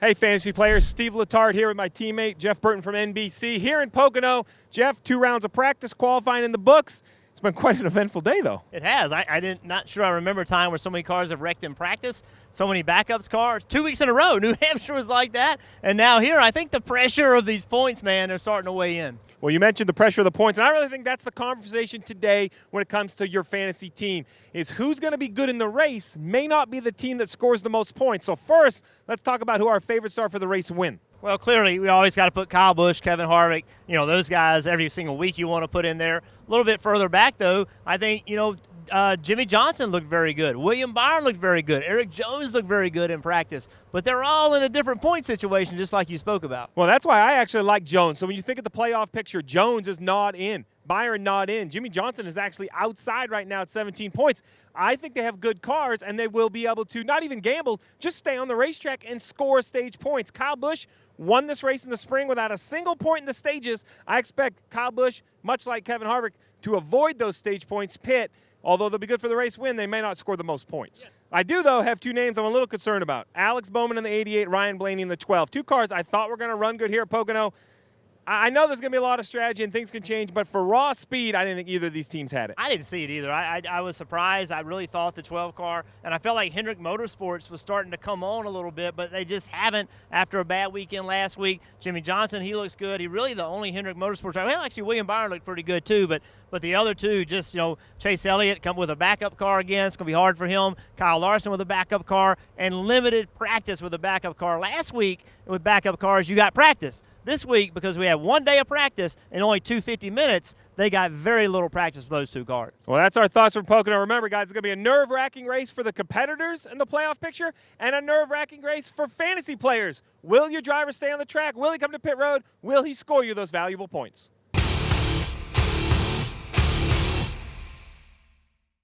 Hey, fantasy players, Steve Letarte here with my teammate Jeff Burton from NBC. Here in Pocono, Jeff, 2 rounds of practice qualifying in the books. It's been quite an eventful day, though. It has. Not sure I remember a time where so many cars have wrecked in practice, so many backups cars. 2 weeks in a row, New Hampshire was like that. And now here, I think the pressure of these points, man, they're starting to weigh in. Well, you mentioned the pressure of the points, and I really think that's the conversation today when it comes to your fantasy team, is who's going to be good in the race may not be the team that scores the most points. So first, let's talk about who our favorites are for the race win. Well, clearly, we always got to put Kyle Busch, Kevin Harvick, those guys every single week you want to put in there. A little bit further back, though, I think, Jimmie Johnson looked very good. William Byron looked very good. Eric Jones looked very good in practice. But they're all in a different point situation, just like you spoke about. Well, that's why I actually like Jones. So when you think of the playoff picture, Jones is not in. Byron not in. Jimmie Johnson is actually outside right now at 17 points. I think they have good cars, and they will be able to not even gamble, just stay on the racetrack and score stage points. Kyle Busch won this race in the spring without a single point in the stages. I expect Kyle Busch, much like Kevin Harvick, to avoid those stage points, pit. Although they'll be good for the race win, they may not score the most points. Yeah. I do, though, have 2 names I'm a little concerned about. Alex Bowman in the 88, Ryan Blaney in the 12. 2 cars I thought were going to run good here at Pocono. I know there's going to be a lot of strategy and things can change, but for raw speed, I didn't think either of these teams had it. I didn't see it either. I was surprised. I really thought the 12 car, and I felt like Hendrick Motorsports was starting to come on a little bit, but they just haven't after a bad weekend last week. Jimmie Johnson, he looks good. He really the only Hendrick Motorsports. Well, actually, William Byron looked pretty good too, but the other two, just, Chase Elliott come with a backup car again. It's going to be hard for him. Kyle Larson with a backup car, and limited practice with a backup car. Last week, with backup cars, you got practice. This week, because we have 1 day of practice and only 250 minutes, they got very little practice for those 2 cars. Well, that's our thoughts from Pocono. Remember, guys, it's going to be a nerve-wracking race for the competitors in the playoff picture and a nerve-wracking race for fantasy players. Will your driver stay on the track? Will he come to pit road? Will he score you those valuable points?